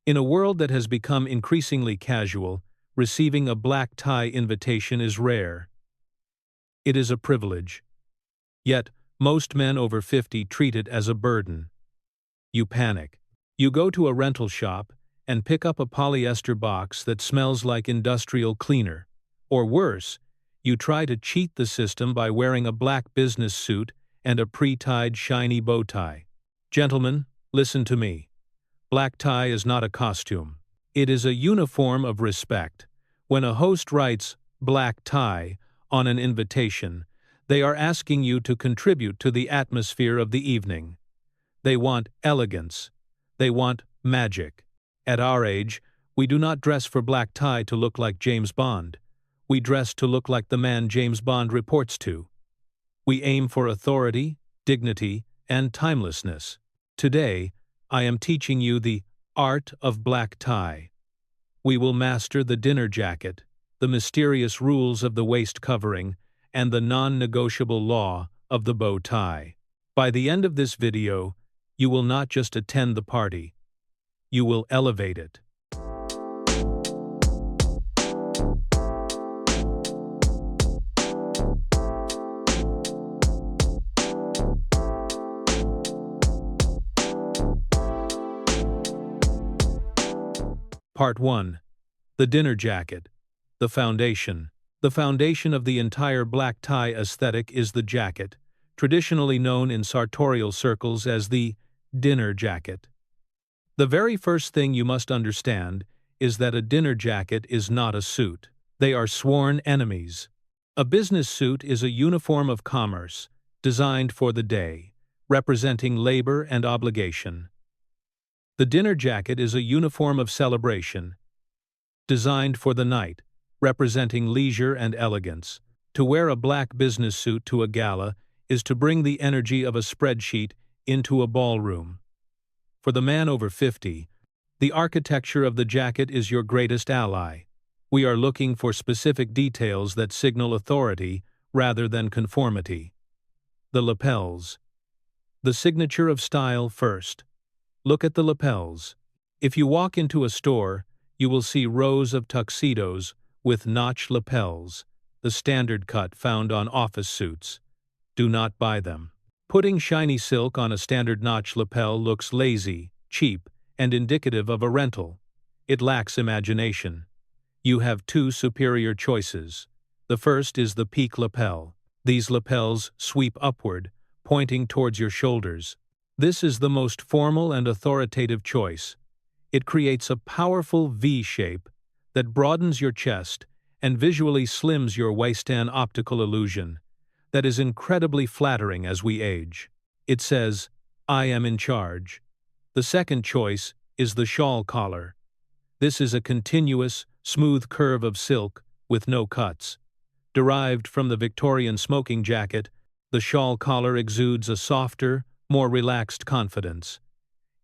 In a world that has become increasingly casual, receiving a black tie invitation is rare. It is a privilege. Yet, most men over 50 treat it as a burden. You panic. You go to a rental shop and pick up a polyester box that smells like industrial cleaner. Or worse, you try to cheat the system by wearing a black business suit and a pre-tied shiny bow tie. Gentlemen, listen to me. Black tie is not a costume. It is a uniform of respect. When a host writes "black tie" on an invitation, they are asking you to contribute to the atmosphere of the evening. They want elegance. They want magic. At our age, we do not dress for black tie to look like James Bond. We dress to look like the man James Bond reports to. We aim for authority, dignity, and timelessness. Today, I am teaching you the art of black tie. We will master the dinner jacket, the mysterious rules of the waist covering, and the non-negotiable law of the bow tie. By the end of this video, you will not just attend the party, you will elevate it. Part 1. The dinner jacket. The foundation. The foundation of the entire black tie aesthetic is the jacket, traditionally known in sartorial circles as the dinner jacket. The very first thing you must understand is that a dinner jacket is not a suit. They are sworn enemies. A business suit is a uniform of commerce, designed for the day, representing labor and obligation. The dinner jacket is a uniform of celebration, designed for the night, representing leisure and elegance. To wear a black business suit to a gala is to bring the energy of a spreadsheet into a ballroom. For the man over 50, the architecture of the jacket is your greatest ally. We are looking for specific details that signal authority rather than conformity. The lapels. The signature of style first. Look at the lapels. If you walk into a store, you will see rows of tuxedos with notch lapels, the standard cut found on office suits. Do not buy them. Putting shiny silk on a standard notch lapel looks lazy, cheap, and indicative of a rental. It lacks imagination. You have two superior choices. The first is the peak lapel. These lapels sweep upward, pointing towards your shoulders. This is the most formal and authoritative choice. It creates a powerful V shape that broadens your chest and visually slims your waist, an optical illusion that is incredibly flattering as we age. It says, "I am in charge." The second choice is the shawl collar. This is a continuous, smooth curve of silk with no cuts. Derived from the Victorian smoking jacket, the shawl collar exudes a softer, more relaxed confidence.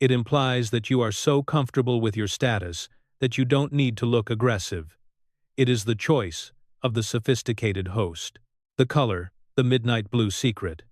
It implies that you are so comfortable with your status that you don't need to look aggressive. It is the choice of the sophisticated host. The color, the midnight blue secret.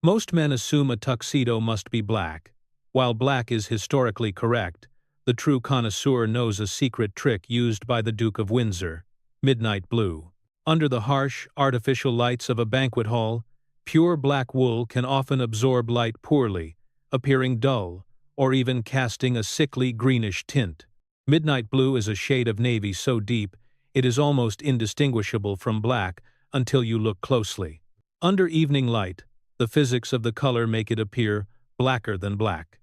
Most men assume a tuxedo must be black. While black is historically correct, the true connoisseur knows a secret trick used by the Duke of Windsor: midnight blue. Under the harsh, artificial lights of a banquet hall, pure black wool can often absorb light poorly, appearing dull, or even casting a sickly greenish tint. Midnight blue is a shade of navy so deep it is almost indistinguishable from black until you look closely. Under evening light, the physics of the color make it appear blacker than black.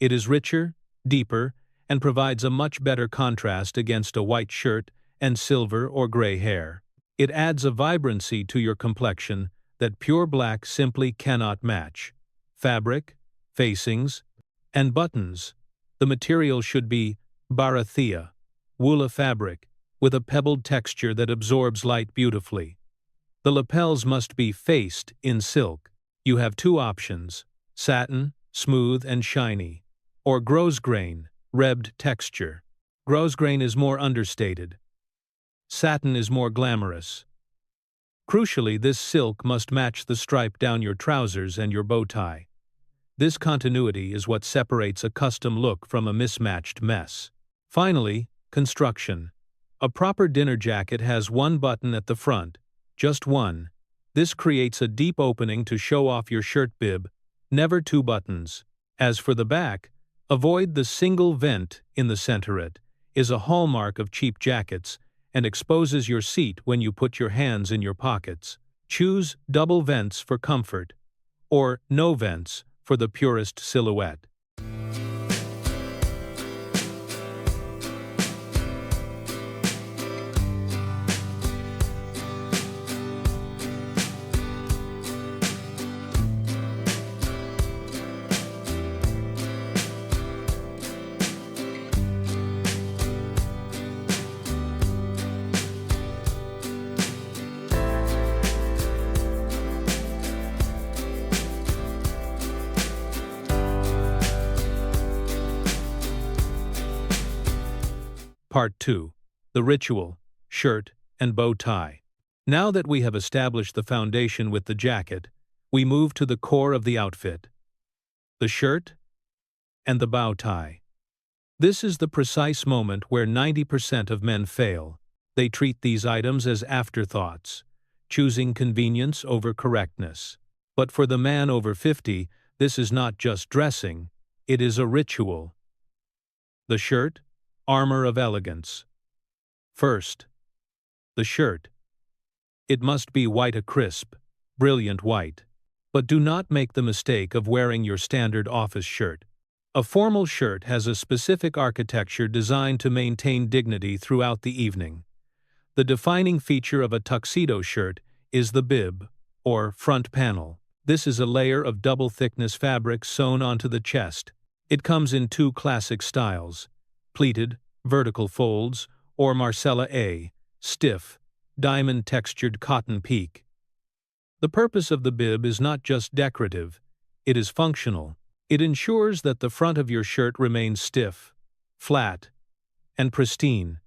It is richer, deeper, and provides a much better contrast against a white shirt and silver or gray hair. It adds a vibrancy to your complexion that pure black simply cannot match. Fabric, facings, and buttons. The material should be barathea, woola fabric, with a pebbled texture that absorbs light beautifully. The lapels must be faced in silk. You have two options: satin, smooth and shiny, or grosgrain, rebbed texture. Grosgrain is more understated. Satin is more glamorous. Crucially, this silk must match the stripe down your trousers and your bow tie. This continuity is what separates a custom look from a mismatched mess. Finally, construction. A proper dinner jacket has one button at the front, just one. This creates a deep opening to show off your shirt bib, never two buttons. As for the back, avoid the single vent in the center. It is a hallmark of cheap jackets and exposes your seat when you put your hands in your pockets. Choose double vents for comfort, or no vents for the purest silhouette. Part 2. The ritual, shirt, and bow tie. Now that we have established the foundation with the jacket, we move to the core of the outfit: the shirt and the bow tie. This is the precise moment where 90% of men fail. They treat these items as afterthoughts, choosing convenience over correctness. But for the man over 50, this is not just dressing, it is a ritual. The shirt, armor of elegance. First, the shirt. It must be white, a crisp, brilliant white. But do not make the mistake of wearing your standard office shirt. A formal shirt has a specific architecture designed to maintain dignity throughout the evening. The defining feature of a tuxedo shirt is the bib, or front panel. This is a layer of double-thickness fabric sewn onto the chest. It comes in two classic styles: pleated, vertical folds, or Marcella A, stiff, diamond-textured cotton peak. The purpose of the bib is not just decorative, it is functional. It ensures that the front of your shirt remains stiff, flat, and pristine.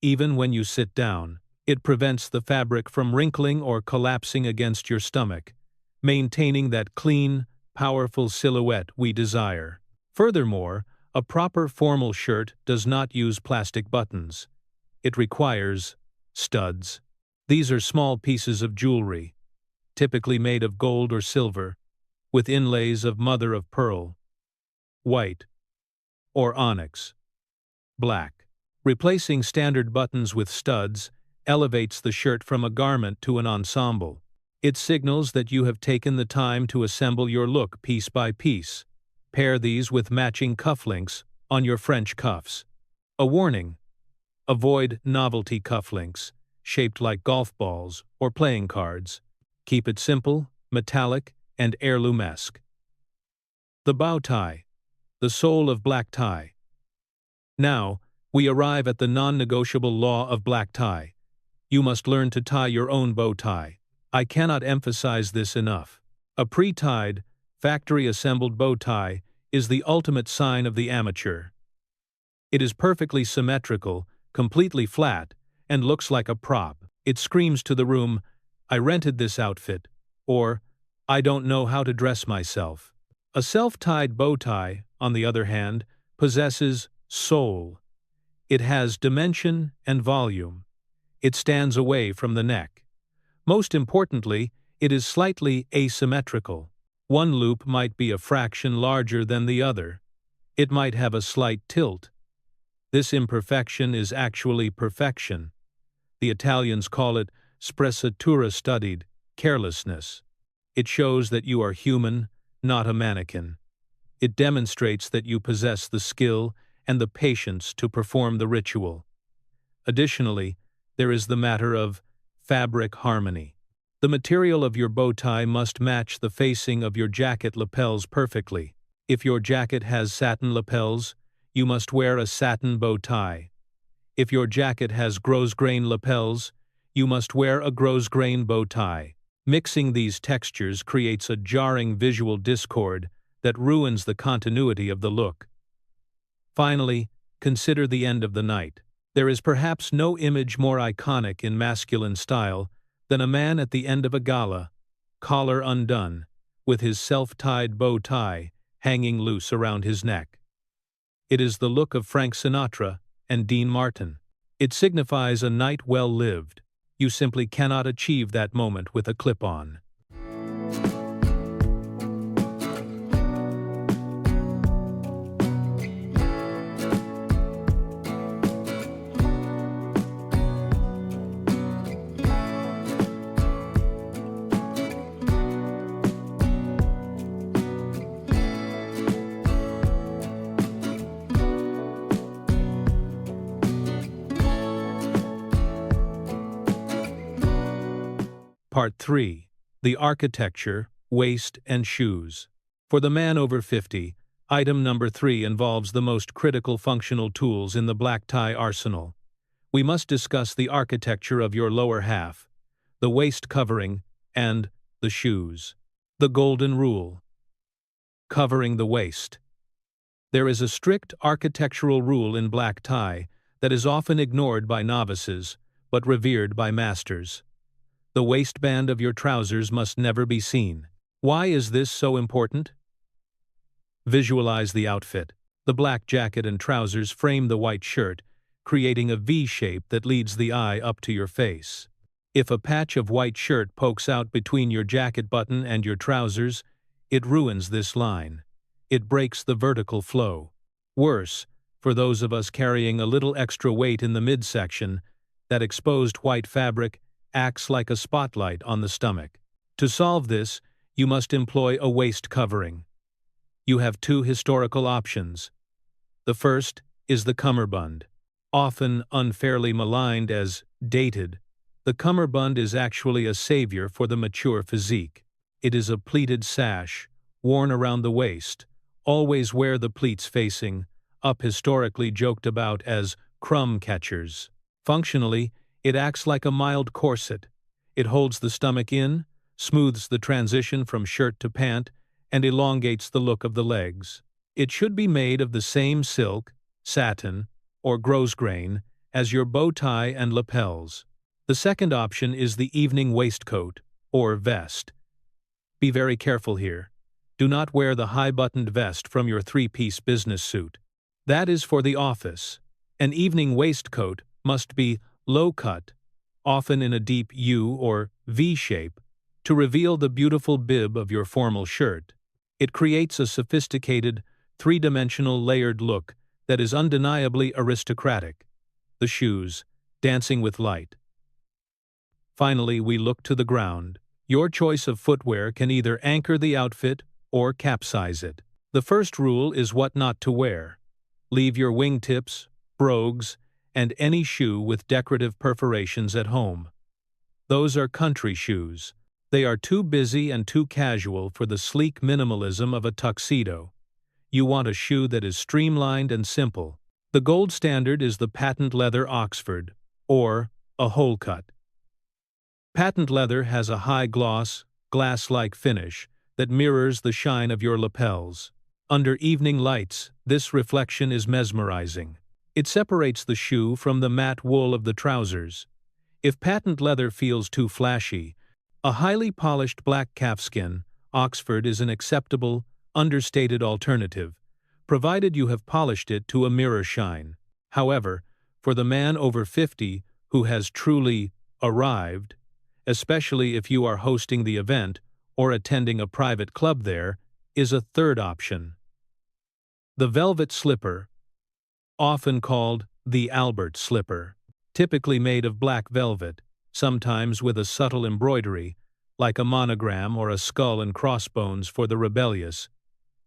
Even when you sit down, it prevents the fabric from wrinkling or collapsing against your stomach, maintaining that clean, powerful silhouette we desire. Furthermore, a proper formal shirt does not use plastic buttons. It requires studs. These are small pieces of jewelry, typically made of gold or silver, with inlays of mother-of-pearl, white, or onyx, black. Replacing standard buttons with studs elevates the shirt from a garment to an ensemble. It signals that you have taken the time to assemble your look piece by piece. Pair these with matching cufflinks on your French cuffs. A warning: avoid novelty cufflinks, shaped like golf balls or playing cards. Keep it simple, metallic, and heirloom-esque. The bow tie, the soul of black tie. Now, we arrive at the non-negotiable law of black tie. You must learn to tie your own bow tie. I cannot emphasize this enough. A pre-tied, factory-assembled bow tie is the ultimate sign of the amateur. It is perfectly symmetrical, completely flat, and looks like a prop. It screams to the room, "I rented this outfit," or "I don't know how to dress myself." A self-tied bow tie, on the other hand, possesses soul. It has dimension and volume. It stands away from the neck. Most importantly, it is slightly asymmetrical. One loop might be a fraction larger than the other. It might have a slight tilt. This imperfection is actually perfection. The Italians call it sprezzatura studied, carelessness. It shows that you are human, not a mannequin. It demonstrates that you possess the skill and the patience to perform the ritual. Additionally, there is the matter of fabric harmony. The material of your bow tie must match the facing of your jacket lapels perfectly. If your jacket has satin lapels, you must wear a satin bow tie. If your jacket has gros-grain lapels, you must wear a gros-grain bow tie. Mixing these textures creates a jarring visual discord that ruins the continuity of the look. Finally, consider the end of the night. There is perhaps no image more iconic in masculine style than a man at the end of a gala, collar undone, with his self-tied bow tie hanging loose around his neck. It is the look of Frank Sinatra and Dean Martin. It signifies a night well lived. You simply cannot achieve that moment with a clip-on. Part 3. The architecture, waist, and shoes. For the man over 50, item number 3 involves the most critical functional tools in the black tie arsenal. We must discuss the architecture of your lower half, the waist covering, and the shoes. The golden rule. Covering the waist. There is a strict architectural rule in black tie that is often ignored by novices, but revered by masters. The waistband of your trousers must never be seen. Why is this so important? Visualize the outfit. The black jacket and trousers frame the white shirt, creating a V shape that leads the eye up to your face. If a patch of white shirt pokes out between your jacket button and your trousers, it ruins this line. It breaks the vertical flow. Worse, for those of us carrying a little extra weight in the midsection, that exposed white fabric acts like a spotlight on the stomach. To solve this, you must employ a waist covering. You have two historical options. The first is the cummerbund. Often unfairly maligned as dated, the cummerbund is actually a savior for the mature physique. It is a pleated sash, worn around the waist. Always wear the pleats facing up, historically joked about as crumb catchers. Functionally, it acts like a mild corset. It holds the stomach in, smooths the transition from shirt to pant, and elongates the look of the legs. It should be made of the same silk, satin, or grosgrain as your bow tie and lapels. The second option is the evening waistcoat, or vest. Be very careful here. Do not wear the high-buttoned vest from your three-piece business suit. That is for the office. An evening waistcoat must be low-cut, often in a deep U or V shape, to reveal the beautiful bib of your formal shirt. It creates a sophisticated, three-dimensional layered look that is undeniably aristocratic. The shoes, dancing with light. Finally, we look to the ground. Your choice of footwear can either anchor the outfit or capsize it. The first rule is what not to wear. Leave your wingtips, brogues, and any shoe with decorative perforations at home. Those are country shoes. They are too busy and too casual for the sleek minimalism of a tuxedo. You want a shoe that is streamlined and simple. The gold standard is the patent leather Oxford, or a hole cut. Patent leather has a high-gloss, glass-like finish that mirrors the shine of your lapels. Under evening lights, this reflection is mesmerizing. It separates the shoe from the matte wool of the trousers. If patent leather feels too flashy, a highly polished black calfskin, Oxford is an acceptable, understated alternative, provided you have polished it to a mirror shine. However, for the man over 50 who has truly arrived, especially if you are hosting the event or attending a private club, there is a third option. The velvet slipper, often called the Albert slipper, typically made of black velvet, sometimes with a subtle embroidery, like a monogram or a skull and crossbones for the rebellious.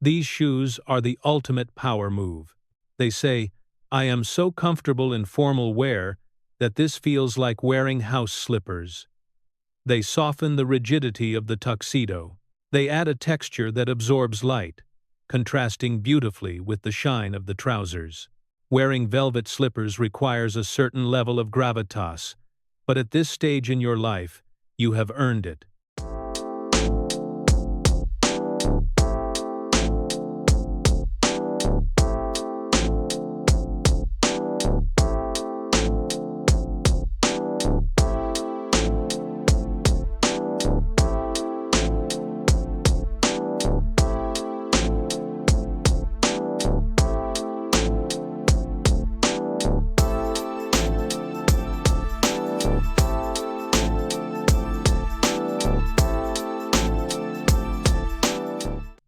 These shoes are the ultimate power move. They say, "I am so comfortable in formal wear that this feels like wearing house slippers." They soften the rigidity of the tuxedo. They add a texture that absorbs light, contrasting beautifully with the shine of the trousers. Wearing velvet slippers requires a certain level of gravitas, but at this stage in your life, you have earned it.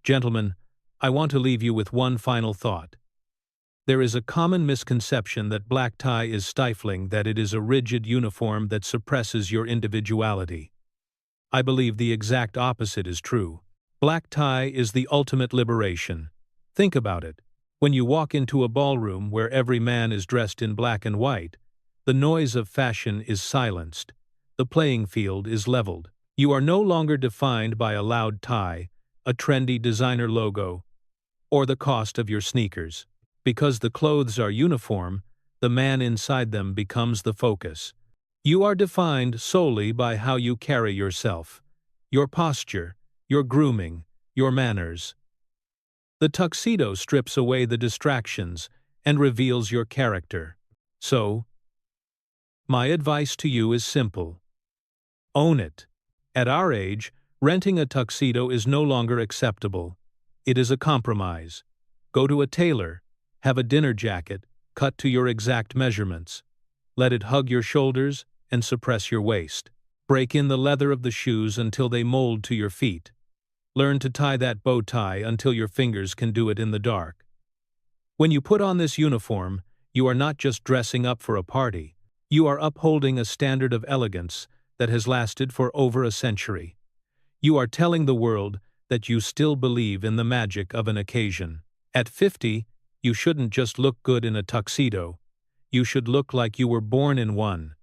Gentlemen, I want to leave you with one final thought. There is a common misconception that black tie is stifling, that it is a rigid uniform that suppresses your individuality. I believe the exact opposite is true. Black tie is the ultimate liberation. Think about it. When you walk into a ballroom where every man is dressed in black and white, the noise of fashion is silenced. The playing field is leveled. You are no longer defined by a loud tie, a trendy designer logo, or the cost of your sneakers. Because the clothes are uniform, the man inside them becomes the focus. You are defined solely by how you carry yourself, your posture, your grooming, your manners. The tuxedo strips away the distractions and reveals your character. So, my advice to you is simple. Own it. At our age, renting a tuxedo is no longer acceptable. It is a compromise. Go to a tailor, have a dinner jacket, cut to your exact measurements. Let it hug your shoulders and suppress your waist. Break in the leather of the shoes until they mold to your feet. Learn to tie that bow tie until your fingers can do it in the dark. When you put on this uniform, you are not just dressing up for a party. You are upholding a standard of elegance that has lasted for over a century. You are telling the world that you still believe in the magic of an occasion. At 50, you shouldn't just look good in a tuxedo. You should look like you were born in one.